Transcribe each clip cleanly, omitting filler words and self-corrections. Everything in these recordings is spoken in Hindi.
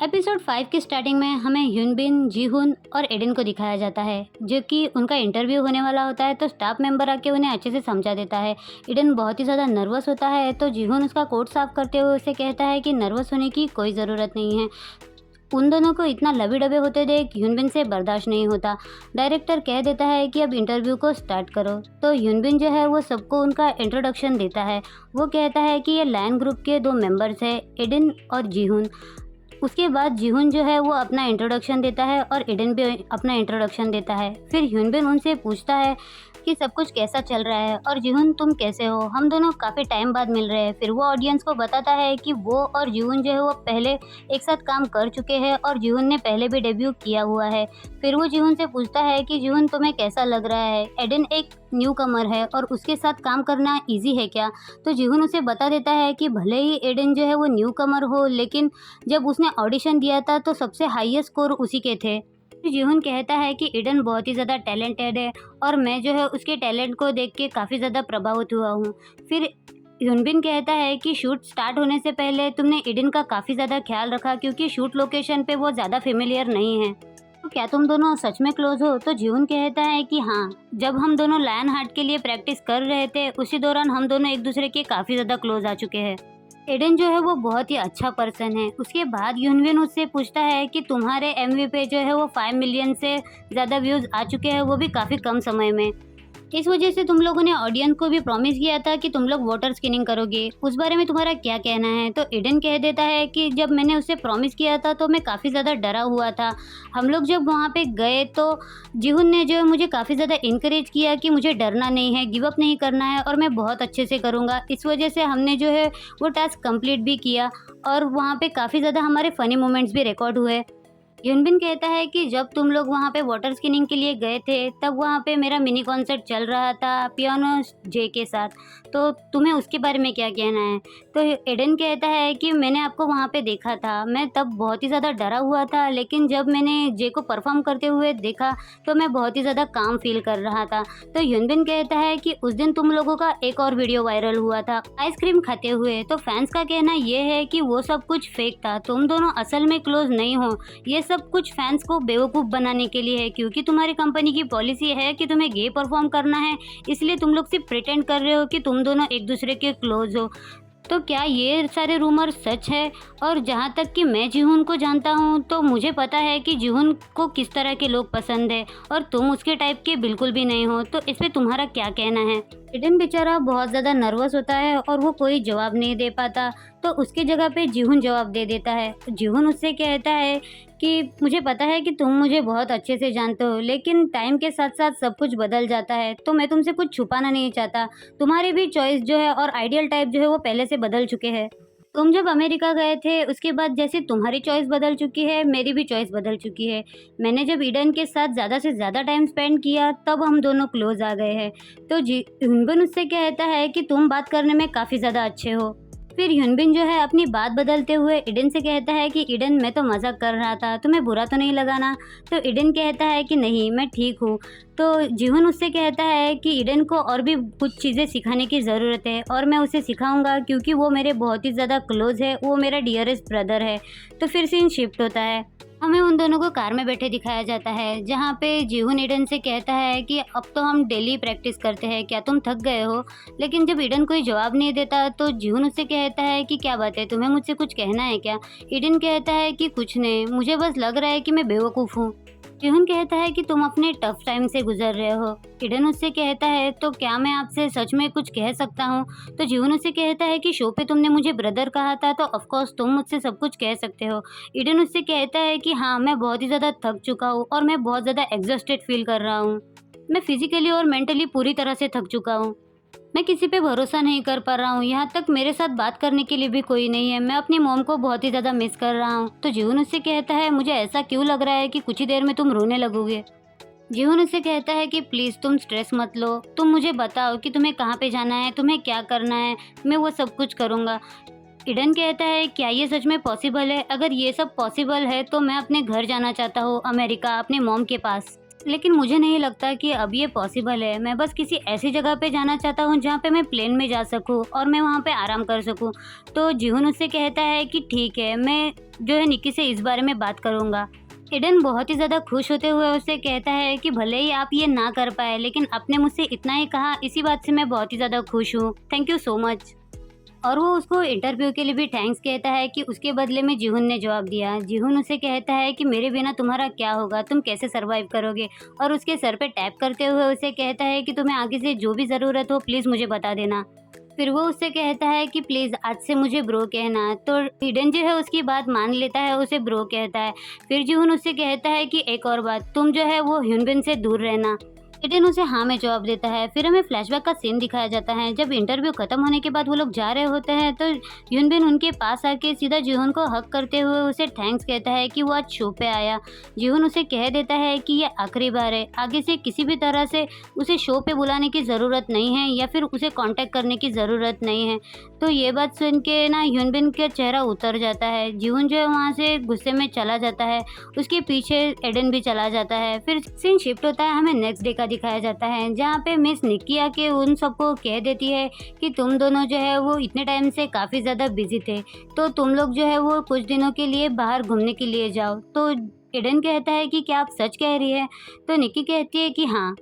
एपिसोड 5 की स्टार्टिंग में हमें ह्यूनबिन, जीहुन और एडन को दिखाया जाता है जो कि उनका इंटरव्यू होने वाला होता है। तो स्टाफ मेंबर आके उन्हें अच्छे से समझा देता है। एडन बहुत ही ज़्यादा नर्वस होता है तो जीहुन उसका कोट साफ करते हुए उसे कहता है कि नर्वस होने की कोई ज़रूरत नहीं है। उन दोनों को इतना लबे डबे होते देख ह्यूनबिन से बर्दाश्त नहीं होता। डायरेक्टर कह देता है कि अब इंटरव्यू को स्टार्ट करो। तो ह्यूनबिन जो है वो सबको उनका इंट्रोडक्शन देता है। वो कहता है कि ये लायन ग्रुप के 2 मेंबर्स हैं, एडन और जीहुन। उसके बाद जीहुन जो है वो अपना इंट्रोडक्शन देता है और एडन भी अपना इंट्रोडक्शन देता है। फिर ह्यूनबिन उनसे पूछता है कि सब कुछ कैसा चल रहा है और जीहुन तुम कैसे हो, हम दोनों काफ़ी टाइम बाद मिल रहे हैं। फिर वो ऑडियंस को बताता है कि वो और जीहुन जो है वो पहले एक साथ काम कर चुके हैं और जीहुन ने पहले भी डेब्यू किया हुआ है। फिर वो जीहुन से पूछता है कि जीहुन तुम्हें कैसा लग रहा है, एडन एक न्यू कमर है और उसके साथ काम करना ईजी है क्या। तो जीहुन उसे बता देता है कि भले ही एडन जो है वो न्यू कमर हो, लेकिन जब उसने ऑडिशन दिया था तो सबसे हाईएस्ट स्कोर उसी के थे। तो जीहुन कहता है कि एडन बहुत ही ज़्यादा टैलेंटेड है और मैं जो है उसके टैलेंट को देख के काफ़ी ज़्यादा प्रभावित हुआ हूँ। फिर ह्यूनबिन कहता है कि शूट स्टार्ट होने से पहले तुमने एडन का काफ़ी ज़्यादा ख्याल रखा क्योंकि शूट लोकेशन पे वो ज़्यादा फेमिलियर नहीं है। तो क्या तुम दोनों सच में क्लोज हो। तो जीहुन कहता है कि हाँ, जब हम दोनों लायन हार्ट के लिए प्रैक्टिस कर रहे थे उसी दौरान हम दोनों एक दूसरे के काफ़ी ज़्यादा क्लोज आ चुके हैं। एडन जो है वो बहुत ही अच्छा पर्सन है। उसके बाद ह्यूनबिन उससे पूछता है कि तुम्हारे एमवी पे जो है वो 5 मिलियन से ज़्यादा व्यूज़ आ चुके हैं, वो भी काफ़ी कम समय में। इस वजह से तुम लोगों ने ऑडियंस को भी प्रॉमिस किया था कि तुम लोग वाटर स्किनिंग करोगे, उस बारे में तुम्हारा क्या कहना है। तो एडन कह देता है कि जब मैंने उसे प्रॉमिस किया था तो मैं काफ़ी ज़्यादा डरा हुआ था। हम लोग जब वहाँ पे गए तो जीहुन ने जो है मुझे काफ़ी ज़्यादा इनकरेज किया कि मुझे डरना नहीं है, गिव अप नहीं करना है और मैं बहुत अच्छे से करूँगा। इस वजह से हमने जो है वो टास्क कंप्लीट भी किया और वहाँ पे काफ़ी ज़्यादा हमारे फ़नी मोमेंट्स भी रिकॉर्ड हुए। यूनबिन कहता है कि जब तुम लोग वहाँ पे वाटर स्किनिंग के लिए गए थे तब वहाँ पे मेरा मिनी कॉन्सर्ट चल रहा था पियानो जे के साथ, तो तुम्हें उसके बारे में क्या कहना है। तो एडन कहता है कि मैंने आपको वहाँ पे देखा था, मैं तब बहुत ही ज़्यादा डरा हुआ था, लेकिन जब मैंने जे को परफॉर्म करते हुए देखा तो मैं बहुत ही ज़्यादा काम फील कर रहा था। तो यूनबिन कहता है कि उस दिन तुम लोगों का एक और वीडियो वायरल हुआ था आइसक्रीम खाते हुए। तो फैंस का कहना ये है कि वो सब कुछ फेक था, तुम दोनों असल में क्लोज नहीं हो। ये सब कुछ फैंस को बेवकूफ़ बनाने के लिए है क्योंकि तुम्हारी कंपनी की पॉलिसी है कि तुम्हें गे परफॉर्म करना है, इसलिए तुम लोग सिर्फ प्रिटेंड कर रहे हो कि तुम दोनों एक दूसरे के क्लोज हो। तो क्या ये सारे रूमर सच है। और जहाँ तक कि मैं जीहुन को जानता हूँ तो मुझे पता है कि जीहुन को किस तरह के लोग पसंद है और तुम उसके टाइप के बिल्कुल भी नहीं हो। तो इस पे तुम्हारा क्या कहना है। एडन बेचारा बहुत ज़्यादा नर्वस होता है और वो कोई जवाब नहीं दे पाता, तो उसकी जगह पे जीहुन जवाब दे देता है। जीहुन उससे कहता है कि मुझे पता है कि तुम मुझे बहुत अच्छे से जानते हो, लेकिन टाइम के साथ साथ सब कुछ बदल जाता है, तो मैं तुमसे कुछ छुपाना नहीं चाहता। तुम्हारी भी चॉइस जो है और आइडियल टाइप जो है वो पहले से बदल चुके हैं। तुम जब अमेरिका गए थे उसके बाद जैसे तुम्हारी चॉइस बदल चुकी है, मेरी भी चॉइस बदल चुकी है। मैंने जब ईडन के साथ ज़्यादा से ज़्यादा टाइम स्पेंड किया तब हम दोनों क्लोज आ गए हैं। तो ह्यूनबिन उससे कहता है कि तुम बात करने में काफ़ी ज़्यादा अच्छे हो। फिर ह्यूनबिन जो है अपनी बात बदलते हुए ईडन से कहता है कि ईडन, मैं तो मजाक कर रहा था, तुम्हें बुरा तो नहीं लगा ना। तो ईडन कहता है कि नहीं, मैं ठीक हूँ। तो जीहुन उससे कहता है कि ईडन को और भी कुछ चीज़ें सिखाने की ज़रूरत है और मैं उसे सिखाऊंगा क्योंकि वो मेरे बहुत ही ज़्यादा क्लोज है, वो मेरा डियरेस्ट ब्रदर है। तो फिर सीन शिफ्ट होता है, हमें उन दोनों को कार में बैठे दिखाया जाता है जहाँ पे जीहुन ईडन से कहता है कि अब तो हम डेली प्रैक्टिस करते हैं, क्या तुम थक गए हो। लेकिन जब ईडन कोई जवाब नहीं देता तो जीहुन उससे कहता है कि क्या बात है, तुम्हें मुझसे कुछ कहना है क्या। ईडन कहता है कि कुछ नहीं, मुझे बस लग रहा है कि मैं बेवकूफ़ हूँ। जीहुन कहता है कि तुम अपने टफ टाइम से गुजर रहे हो। ईडन उससे कहता है तो क्या मैं आपसे सच में कुछ कह सकता हूँ। तो जीहुन उससे कहता है कि शो पे तुमने मुझे ब्रदर कहा था तो ऑफकोर्स तुम मुझसे सब कुछ कह सकते हो। ईडन उससे कहता है कि हाँ, मैं बहुत ही ज़्यादा थक चुका हूँ और मैं बहुत ज़्यादा एग्जॉस्टेड फील कर रहा हूँ। मैं फिजिकली और मेंटली पूरी तरह से थक चुका हूँ। मैं किसी पे भरोसा नहीं कर पा रहा हूँ, यहाँ तक मेरे साथ बात करने के लिए भी कोई नहीं है। मैं अपनी मॉम को बहुत ही ज़्यादा मिस कर रहा हूँ। तो जीहुन उससे कहता है मुझे ऐसा क्यों लग रहा है कि कुछ ही देर में तुम रोने लगोगे। जीहुन उससे कहता है कि प्लीज़ तुम स्ट्रेस मत लो, तुम मुझे बताओ कि तुम्हें कहाँ पे जाना है, तुम्हें क्या करना है, मैं वो सब कुछ करूँगा। ईडन कहता है क्या ये सच में पॉसिबल है। अगर ये सब पॉसिबल है तो मैं अपने घर जाना चाहता हूँ, अमेरिका, अपने मॉम के पास। लेकिन मुझे नहीं लगता कि अब ये पॉसिबल है। मैं बस किसी ऐसी जगह पे जाना चाहता हूँ जहाँ पे मैं प्लेन में जा सकूँ और मैं वहाँ पे आराम कर सकूँ। तो जीहुन उससे कहता है कि ठीक है, मैं जो है निक्की से इस बारे में बात करूँगा। एडन बहुत ही ज़्यादा खुश होते हुए उससे कहता है कि भले ही आप ये ना कर पाए, लेकिन आपने मुझसे इतना ही कहा, इसी बात से मैं बहुत ही ज़्यादा खुश हूँ। Thank you so much. और वो उसको इंटरव्यू के लिए भी थैंक्स कहता है कि उसके बदले में जीहुन ने जवाब दिया। जीहुन उसे कहता है कि मेरे बिना तुम्हारा क्या होगा, तुम कैसे सर्वाइव करोगे, और उसके सर पे टैप करते हुए उसे कहता है कि तुम्हें आगे से जो भी ज़रूरत हो प्लीज़ मुझे बता देना। फिर वो उससे कहता है कि प्लीज़ आज से मुझे ब्रो कहना। तो ईडन जो है उसकी बात मान लेता है, उसे ब्रो कहता है। फिर जीहुन उससे कहता है कि एक और बात, तुम जो है वो ह्यूनबिन से दूर रहना। ईडन उसे हाँ में जवाब देता है। फिर हमें फ्लैशबैक का सीन दिखाया जाता है। जब इंटरव्यू खत्म होने के बाद वो लोग जा रहे होते हैं तो ह्यूनबिन उनके पास आके सीधा जीहुन को हक करते हुए उसे थैंक्स कहता है कि वो आज शो पे आया। जीहुन उसे कह देता है कि ये आखिरी बार है, आगे से किसी भी तरह से उसे शो पे बुलाने की ज़रूरत नहीं है या फिर उसे कांटेक्ट करने की ज़रूरत नहीं है। तो ये बात सुन के ना ह्यूनबिन का चेहरा उतर जाता है। जीहुन जो है वहाँ से गुस्से में चला जाता है, उसके पीछे एडन भी चला जाता है। फिर सीन शिफ्ट होता है, हमें नेक्स्ट डे का दिखाया जाता है जहाँ पे मिस निक्की आके उन सबको कह देती है कि तुम दोनों जो है वो इतने टाइम से काफ़ी ज़्यादा बिजी थे, तो तुम लोग जो है वो कुछ दिनों के लिए बाहर घूमने के लिए जाओ। तो एडन कहता है कि क्या आप सच कह रही है? तो निक्की कहती है कि हाँ।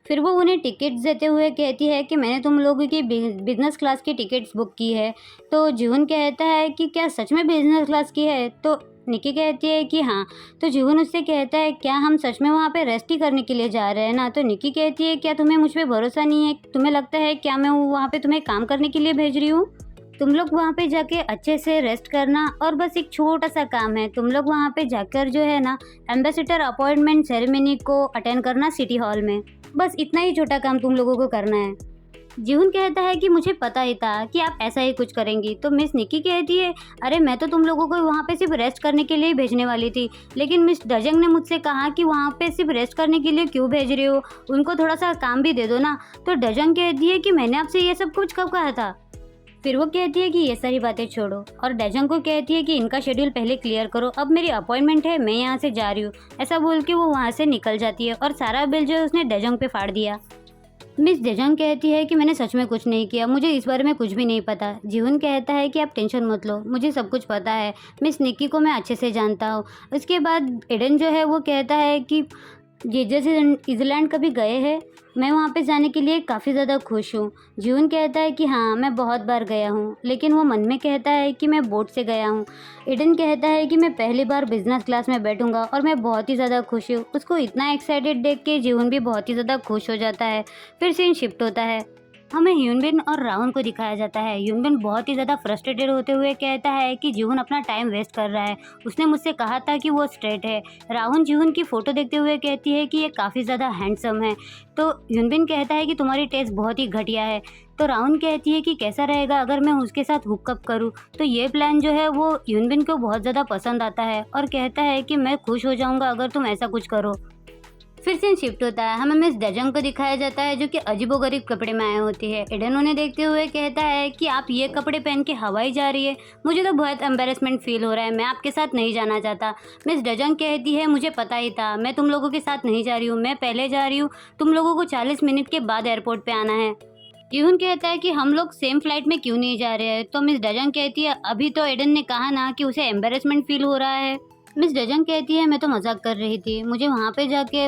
फिर वो उन्हें टिकट्स देते हुए कहती है कि मैंने तुम लोगों की बिज़नेस क्लास की टिकट्स बुक की है। तो जीहुन कहता है कि क्या सच में बिज़नेस क्लास की है? तो निक्की कहती है कि हाँ। तो जीहुन उससे कहता है क्या हम सच में वहाँ पे रेस्ट ही करने के लिए जा रहे हैं ना? तो निक्की कहती है क्या तुम्हें मुझ पे भरोसा नहीं है? तुम्हें लगता है क्या मैं वहाँ पे तुम्हें काम करने के लिए भेज रही हूँ? तुम लोग वहाँ पे जाके अच्छे से रेस्ट करना, और बस एक छोटा सा काम है, तुम लोग वहाँ पे जाकर जो है ना एम्बेसडर अपॉइंटमेंट सेरेमनी को अटेंड करना सिटी हॉल में। बस इतना ही छोटा काम तुम लोगों को करना है। जीहुन कहता है कि मुझे पता ही था कि आप ऐसा ही कुछ करेंगी। तो मिस निक्की कहती है अरे मैं तो तुम लोगों को वहाँ पे सिर्फ रेस्ट करने के लिए ही भेजने वाली थी, लेकिन मिस डजंग ने मुझसे कहा कि वहाँ पे सिर्फ रेस्ट करने के लिए क्यों भेज रहे हो, उनको थोड़ा सा काम भी दे दो ना। तो डजंग कहती है कि मैंने आपसे ये सब कुछ कब कहा था? फिर वो कहती है कि ये सारी बातें छोड़ो, और डजंग को कहती है कि इनका शेड्यूल पहले क्लियर करो, अब मेरी अपॉइंटमेंट है, मैं यहाँ से जा रही हूँ। ऐसा बोल के वो वहाँ से निकल जाती है और सारा बिल जो है उसने डजंग पे फाड़ दिया। मिस डजंग कहती है कि मैंने सच में कुछ नहीं किया, मुझे इस बारे में कुछ भी नहीं पता। जीहुन कहता है कि आप टेंशन मत लो, मुझे सब कुछ पता है, मिस निक्की को मैं अच्छे से जानता हूँ। उसके बाद एडन जो है वो कहता है कि ये जैसे न्यूजीलैंड कभी गए हैं, मैं वहाँ पे जाने के लिए काफ़ी ज़्यादा खुश हूँ। जीवन कहता है कि हाँ मैं बहुत बार गया हूँ, लेकिन वो मन में कहता है कि मैं बोट से गया हूँ। एडन कहता है कि मैं पहली बार बिजनेस क्लास में बैठूंगा और मैं बहुत ही ज़्यादा खुश हूँ। उसको इतना एक्साइटेड देख के जीवन भी बहुत ही ज़्यादा खुश हो जाता है। फिर सीन शिफ्ट होता है, हमें ह्यूनबिन और राहुल को दिखाया जाता है। ह्यूनबिन बहुत ही ज़्यादा फ्रस्ट्रेटेड होते हुए कहता है कि जीवन अपना टाइम वेस्ट कर रहा है, उसने मुझसे कहा था कि वो स्ट्रेट है। राहुल जीवन की फ़ोटो देखते हुए कहती है कि ये काफ़ी ज़्यादा हैंडसम है। तो ह्यूनबिन कहता है कि तुम्हारी टेस्ट बहुत ही घटिया है। तो राहुल कहती है कि कैसा रहेगा अगर मैं उसके साथ हुकअप करूं। तो ये प्लान जो है वो ह्यूनबिन को बहुत ज़्यादा पसंद आता है और कहता है कि मैं खुश हो जाऊंगा अगर तुम ऐसा कुछ करो। फिर सीन शिफ्ट होता है, हमें मिस डजंग को दिखाया जाता है जो कि अजीबोगरीब कपड़े में आई होती है। एडन उन्हें देखते हुए कहता है कि आप ये कपड़े पहन के हवाई जा रही है, मुझे तो बहुत एम्बेरसमेंट फील हो रहा है, मैं आपके साथ नहीं जाना चाहता। मिस डजंग कहती है मुझे पता ही था, मैं तुम लोगों के साथ नहीं जा रही हूँ, मैं पहले जा रही हूँ, तुम लोगों को 40 मिनट के बाद एयरपोर्ट पे आना है। जीहुन कहता है कि हम लोग सेम फ्लाइट में क्यों नहीं जा रहे हैं। तो मिस डजंग कहती है अभी तो एडन ने कहा ना कि उसे एम्बेरसमेंट फील हो रहा है। मिस डजंग कहती है मैं तो मजाक कर रही थी, मुझे वहाँ पे जाके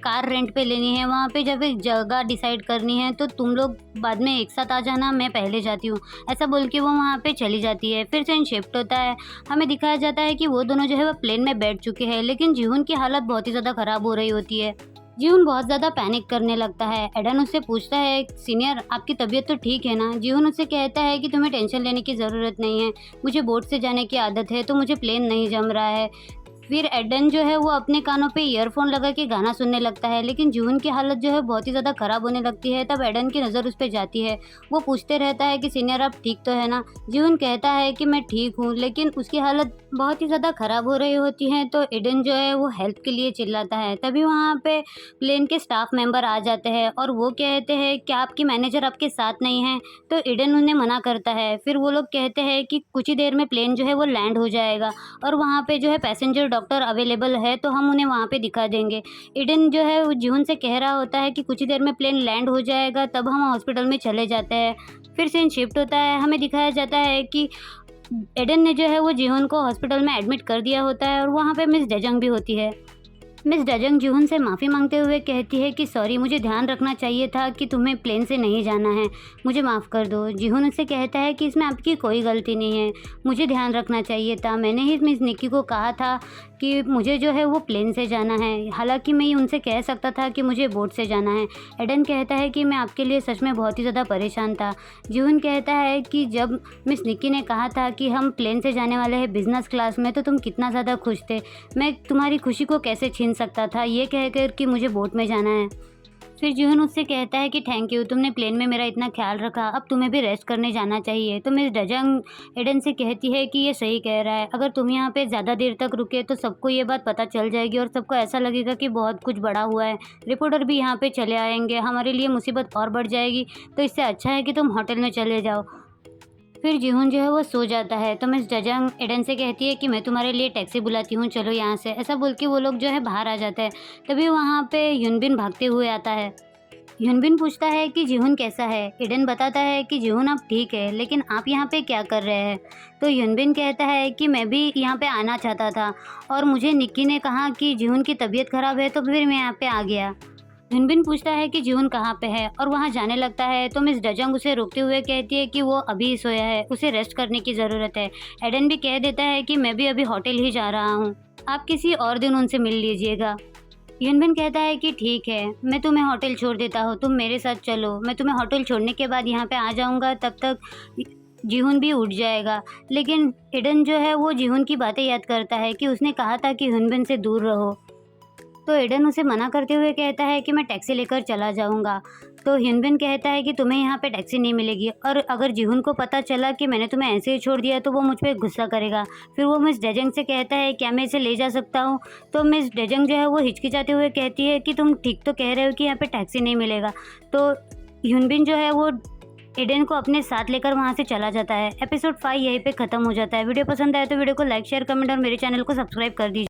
कार रेंट पे लेनी है, वहाँ पे जब एक जगह डिसाइड करनी है, तो तुम लोग बाद में एक साथ आ जाना, मैं पहले जाती हूँ। ऐसा बोल के वो वहाँ पे चली जाती है। फिर सीन शिफ्ट होता है, हमें दिखाया जाता है कि वो दोनों जो है वो प्लेन में बैठ चुके हैं, लेकिन जीहुन की हालत बहुत ही ज़्यादा ख़राब हो रही होती है। जीहुन बहुत ज़्यादा पैनिक करने लगता है। एडन उससे पूछता है सीनियर आपकी तबीयत तो ठीक है ना? जीहुन उससे कहता है कि तुम्हें टेंशन लेने की ज़रूरत नहीं है, मुझे बोट से जाने की आदत है, तो मुझे प्लेन नहीं जम रहा है। फिर एडन जो है वो अपने कानों पे ईयरफोन लगा के गाना सुनने लगता है, लेकिन जून की हालत जो है बहुत ही ज़्यादा ख़राब होने लगती है। तब एडन की नज़र उस पर जाती है, वो पूछते रहता है कि सीनियर आप ठीक तो है ना? जून कहता है कि मैं ठीक हूँ, लेकिन उसकी हालत बहुत ही ज़्यादा ख़राब हो रही होती है। तो एडन जो है वो हेल्प के लिए चिल्लाता है। तभी वहाँ पे प्लेन के स्टाफ मेंबर आ जाते हैं और वो कहते हैं कि आपकी मैनेजर आपके साथ नहीं है। तो एडन उन्हें मना करता है। फिर वो लोग कहते हैं कि कुछ ही देर में प्लेन जो है वो लैंड हो जाएगा और वहाँ पे जो है पैसेंजर डॉक्टर अवेलेबल है तो हम उन्हें वहाँ पे दिखा देंगे। ईडन जो है वो जीहुन से कह रहा होता है कि कुछ ही देर में प्लेन लैंड हो जाएगा, तब हम हॉस्पिटल में चले जाते हैं। फिर सीन शिफ्ट होता है, हमें दिखाया जाता है कि एडन ने जो है वो जीहुन को हॉस्पिटल में एडमिट कर दिया होता है और वहाँ पे मिस डेजंग भी होती है। मिस डेजंग जीहुन से माफ़ी मांगते हुए कहती है कि सॉरी, मुझे ध्यान रखना चाहिए था कि तुम्हें प्लेन से नहीं जाना है, मुझे माफ़ कर दो। जीहुन उससे कहता है कि इसमें आपकी कोई गलती नहीं है, मुझे ध्यान रखना चाहिए था, मैंने ही मिस निक्की को कहा था कि मुझे जो है वो प्लेन से जाना है, हालांकि मैं उनसे कह सकता था कि मुझे बोट से जाना है। एडन कहता है कि मैं आपके लिए सच में बहुत ही ज़्यादा परेशान था। जीहुन कहता है कि जब मिस निक्की ने कहा था कि हम प्लेन से जाने वाले हैं बिज़नेस क्लास में, तो तुम कितना ज़्यादा खुश थे, मैं तुम्हारी खुशी को कैसे छीन सकता था, ये कहकर कि मुझे बोट में जाना है। फिर जीहुन उससे कहता है कि थैंक यू, तुमने प्लेन में मेरा इतना ख्याल रखा, अब तुम्हें भी रेस्ट करने जाना चाहिए। तो मिस डेजंग एडन से कहती है कि ये सही कह रहा है, अगर तुम यहाँ पे ज़्यादा देर तक रुके तो सबको ये बात पता चल जाएगी और सबको ऐसा लगेगा कि बहुत कुछ बड़ा हुआ है, रिपोर्टर भी यहाँ पे चले आएंगे, हमारे लिए मुसीबत और बढ़ जाएगी, तो इससे अच्छा है कि तुम होटल में चले जाओ। फिर जीहुन जो है वो सो जाता है, तो मिस डेजंग एडन से कहती है कि मैं तुम्हारे लिए टैक्सी बुलाती हूँ, चलो यहाँ से। ऐसा बोल के वो लोग जो है बाहर आ जाते हैं। तभी वहाँ पे ह्यूनबिन भागते हुए आता है। ह्यूनबिन पूछता है कि जीहुन कैसा है। एडन बताता है कि जीहुन अब ठीक है, लेकिन आप यहाँ पे क्या कर रहे हैं। तो ह्यूनबिन कहता है कि मैं भी यहाँ पे आना चाहता था और मुझे निक्की ने कहा कि जीहुन की तबीयत ख़राब है, तो फिर मैं यहाँ पे आ गया। ह्यूनबिन पूछता है कि जीहुन कहाँ पे है और वहाँ जाने लगता है, तो मिस डेजंग उसे रोकते हुए कहती है कि वो अभी सोया है, उसे रेस्ट करने की ज़रूरत है। एडन भी कह देता है कि मैं भी अभी होटल ही जा रहा हूँ, आप किसी और दिन उनसे मिल लीजिएगा। ह्यूनबिन कहता है कि ठीक है, मैं तुम्हें होटल छोड़ देता हूँ, तुम मेरे साथ चलो, मैं तुम्हें होटल छोड़ने के बाद यहाँ पे आ जाऊँगा, तब तक जीहुन भी उठ जाएगा। लेकिन एडन जो है वो जीहुन की बातें याद करता है कि उसने कहा था कि ह्यूनबिन से दूर रहो। तो एडन उसे मना करते हुए कहता है कि मैं टैक्सी लेकर चला जाऊंगा। तो ह्यूनबिन कहता है कि तुम्हें यहाँ पे टैक्सी नहीं मिलेगी, और अगर जीहुन को पता चला कि मैंने तुम्हें ऐसे ही छोड़ दिया तो वो मुझ पर गुस्सा करेगा। फिर वो मिस डेजंग से कहता है क्या मैं इसे ले जा सकता हूँ। तो मिस डेजंग जो है वो हिचकिचाते हुए कहती है कि तुम ठीक तो कह रहे हो कि यहाँ पे टैक्सी नहीं मिलेगा। तो ह्यूनबिन जो है वो एडन को अपने साथ लेकर वहाँ से चला जाता है। एपिसोड 5 यहीं पे ख़त्म हो जाता है। वीडियो पसंद आए तो वीडियो को लाइक शेयर कमेंट और मेरे चैनल को सब्सक्राइब कर दीजिए।